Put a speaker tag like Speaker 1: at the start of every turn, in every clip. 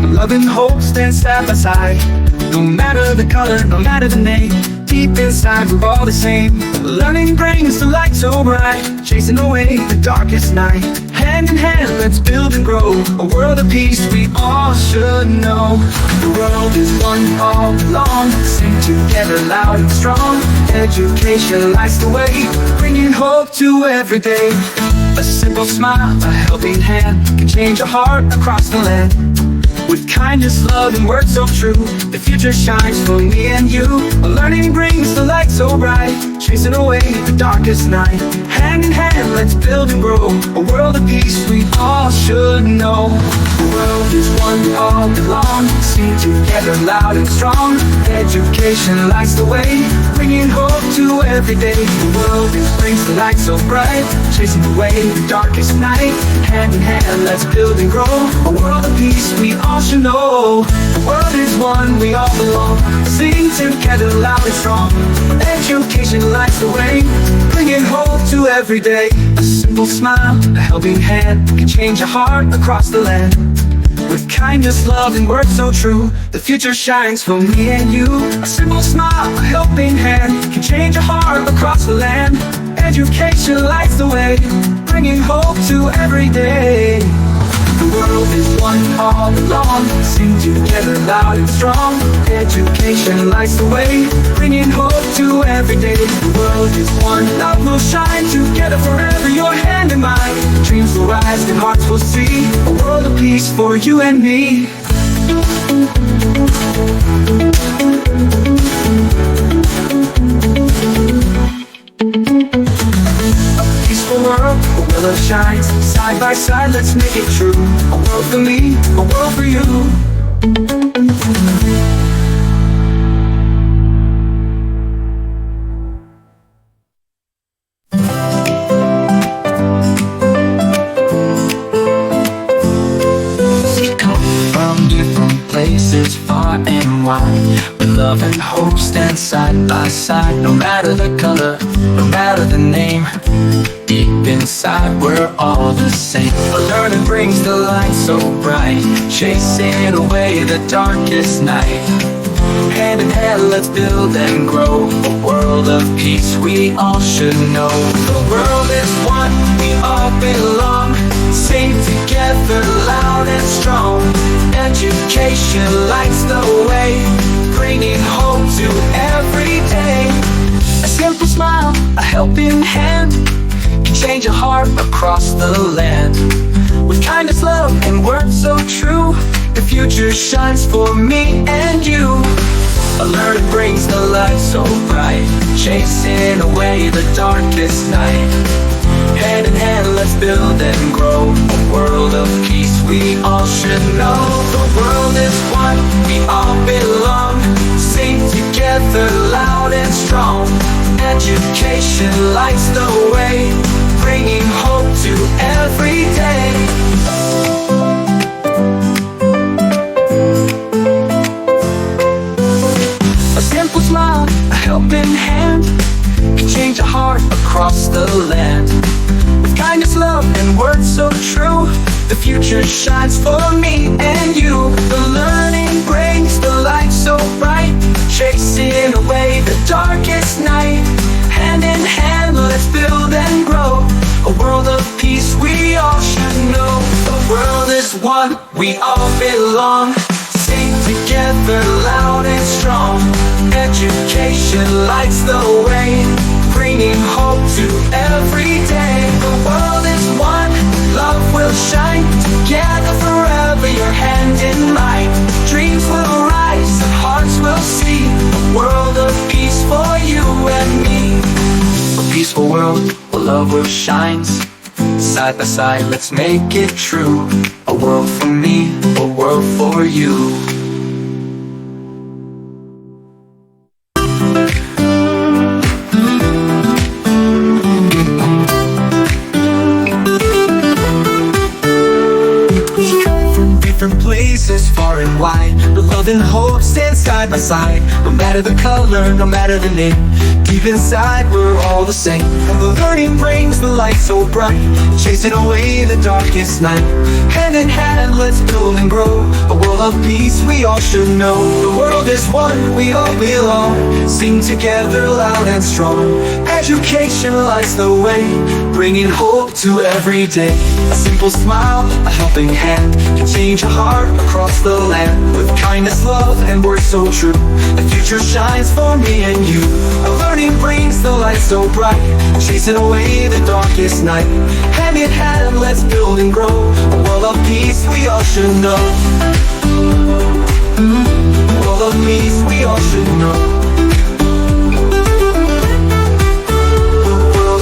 Speaker 1: Love and hope stand side by side. No matter the color, no matter the name, deep inside we're all the same. Learning brings the light so bright, chasing away the darkest night. Hand in hand, let's build and grow a world of peace we all should know. The world is one all along, sing together loud and strong. Education lights the way, bringing hope to every day. A simple smile, a helping hand, can change a heart across the land. With kindness, love, and words so true, the future shines for me and you. Learning brings the light so bright, chasing away the darkest night. Hand in hand, let's build and grow a world of peace we all should know. The world is one all belong, sing together loud and strong. Education lights the way, bringing hope to every day. The world brings the light so bright, chasing away the darkest night. Hand in hand, let's build and grow a world of peace we all should know. The world is one, we all belong, sing together loud and strong. Education lights the way, bringing hope to every day. A simple smile, a helping hand, can change a heart across the land. With kindness, love, and words so true, the future shines for me and you. A simple smile, a helping hand, can change a heart across the land. Education lights the way, bringing hope to every day. The world is one all along, sing together loud and strong. Education lights the way, bringing hope to every day. The world is one, love will shine together forever, your hand in mine. Dreams will rise and hearts will see a world of peace for you and me. World, a world of shines, side by side, let's make it true. A world for me, a world for you. We come from different places, far and wide, but love and hope stand side by side. No matter the color, no matter the name, deep inside we're all the same. Learning brings the light so bright, chasing away the darkest night. Hand in hand, let's build and grow a world of peace we all should know. The world is one, we all belong, sing together loud and strong. Education lights the way, bringing hope to every day. A simple smile, a helping hand, can change a heart across the land. With kindness, love, and words so true, the future shines for me and you. A learning brings the light so bright, chasing away the darkest night. Hand in hand, let's build and grow a world of peace we all should know. The world is one, we all belong, sing together loud and strong. Education lights the way, bringing hope to every day. A simple smile, a helping hand, can change a heart across the land. With kindness, love, and words so true, the future shines for me and you. The learning brings the light so bright, chasing away the darkest night. Hand in hand, let's build and grow a world of peace we all should know. The world is one, we all belong, sing together loud and strong. Education lights the way, bringing hope to every day. The world is one, love will shine together forever, your hand in mine. Dreams will rise and hearts will see a world of peace for you and me. A peaceful world where love will shines, side by side, let's make it true. A world for me, a world for you. Places far and wide, but love and hope stand side by side. No matter the color, no matter the name, Deep inside we're all the same. The learning brings the light so bright, chasing away the darkest night. Hand in hand, let's build and grow a world of peace we all should know. The world is one, we all belong. Sing together loud and strong. Education lights the way, bringing hope to every day. A simple smile, a helping hand, can change a heart across the land. With kindness, love, and words so true, the future shines for me and you. Learning brings the light so bright, chasing away the darkest night. Hand in hand, let's build and grow a world of peace we all should know. A world of peace we all should know.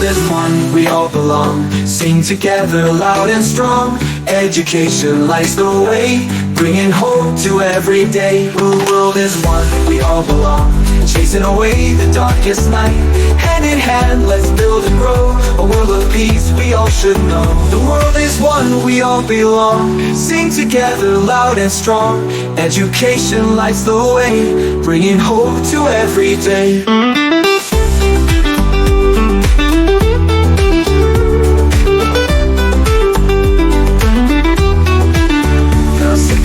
Speaker 1: There's one, we all belong. Sing together loud and strong. Education lights the way, bringing hope to every day. The world is one, we all belong. Chasing away the darkest night. Hand in hand, let's build and grow a world of peace we all should know. The world is one, we all belong. Sing together loud and strong. Education lights the way, bringing hope to every day.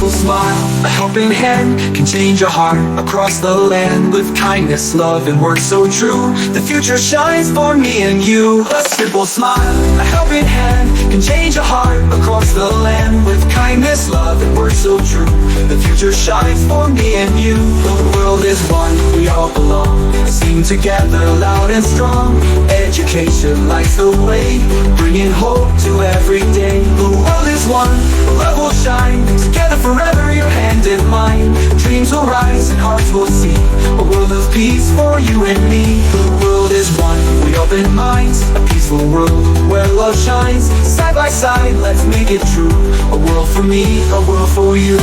Speaker 1: Smile, a helping hand can change a heart across the land. With kindness, love, and words so true, the future shines for me and you. A simple smile, a helping hand can change a heart across the land. With kindness, love, and words so true, the future shines for me and you. The world is one, we all belong. Sing together loud and strong. Education lights the way, bringing hope to every day. The world is one, love will shine together forever, your hand in mine. Dreams will rise and hearts will see a world of peace for you and me. The world is one, we open minds. A peaceful world where love shines. Side by side, let's make it true. A world for me, a world for you.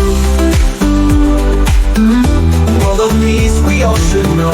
Speaker 1: A world of peace we all should know.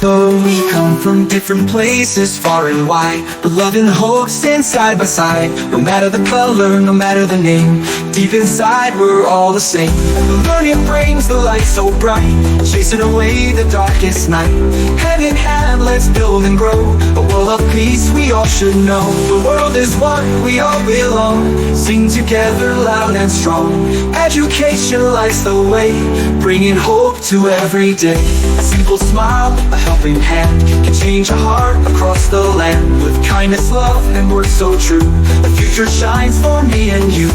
Speaker 1: Though we come from different places, far and wide, but love and hope stand side by side. No matter the color, no matter the name, deep inside we're all the same. The learning brings the light so bright, chasing away the darkest night. Hand in hand, let's build and grow a world of peace we all should know. The world is one, we all belong. Sing together loud and strong. Education lights the way, bringing hope to every day. A simple smile, a helping hand can change a heart across the land. With kindness, love, and words so true, the future shines for me and you.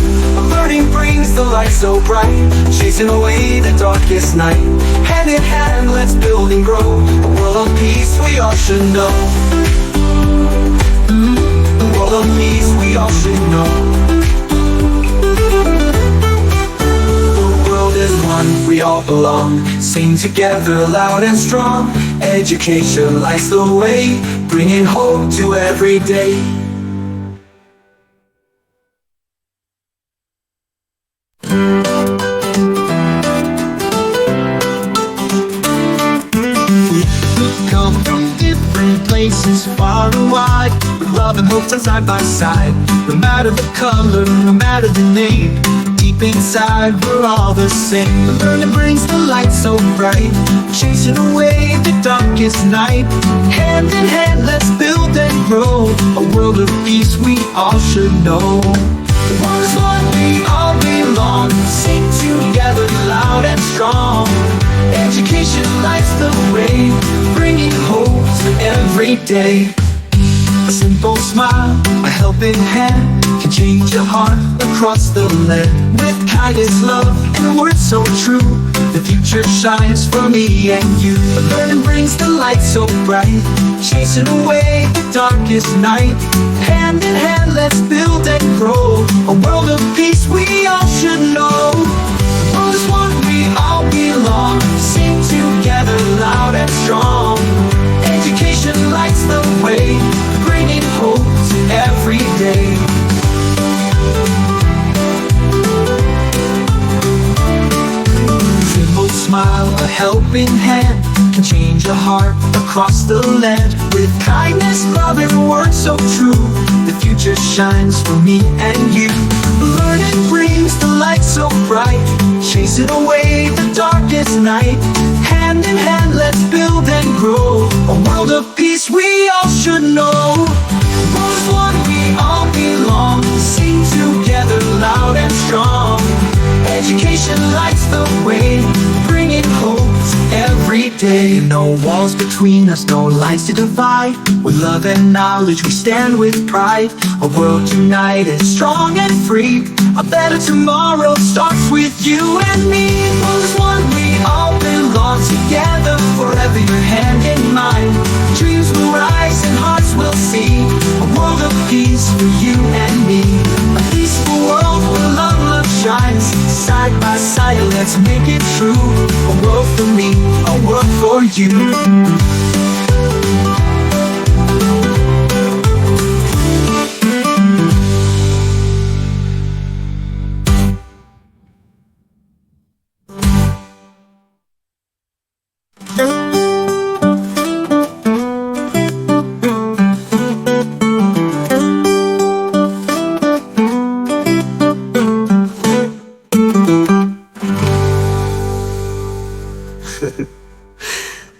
Speaker 1: Learning brings the light so bright, chasing away the darkest night. Hand in hand, let's build and grow a world of peace we all should know. A world of peace we all should know. Is one, we all belong. Sing together loud and strong. Education lights the way, bringing hope to every day. Come from different places, far and wide, with love and hope side by side. No matter the color, no matter the name, deep inside we're all the same. The learning brings the light so bright, chasing away the darkest night. Hand in hand, let's build and grow a world of peace we all should know. The world is one, we all belong. Sing together loud and strong. Education lights the way, bringing hope to every day. A simple smile, a helping hand can change a heart across the land. With kindness, love, and words so true, the future shines for me and you. The learning brings the light so bright, chasing away the darkest night. Hand in hand, let's build and grow a world of peace we all should know. The world is one, we all belong. Sing together loud and strong. Education lights the way, bringing hope to every day. Simple smile, a helping hand can change a heart across the land. with kindness, love, and a word so true. The future shines for me and you. Learning brings the light so bright, chasing away the darkest night. Hand in hand, let's build and grow a world of peace we all should know. World one, we all belong. Sing together loud and strong. Education lights the way, bringing hope every day. No walls between us, no lines to divide. With love and knowledge we stand with pride. A world united, strong and free. A better tomorrow starts with you and me. World is one, we all belong together. Forever your hand in mine. Dreams will rise and hearts will see. A world of peace for you and me. A peaceful world where love shines. Side by side, let's make it true. A world for me, a world for you.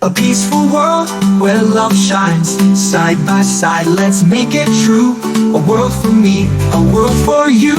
Speaker 1: A peaceful world where love shines. Side by side, let's make it true. A world for me, a world for you.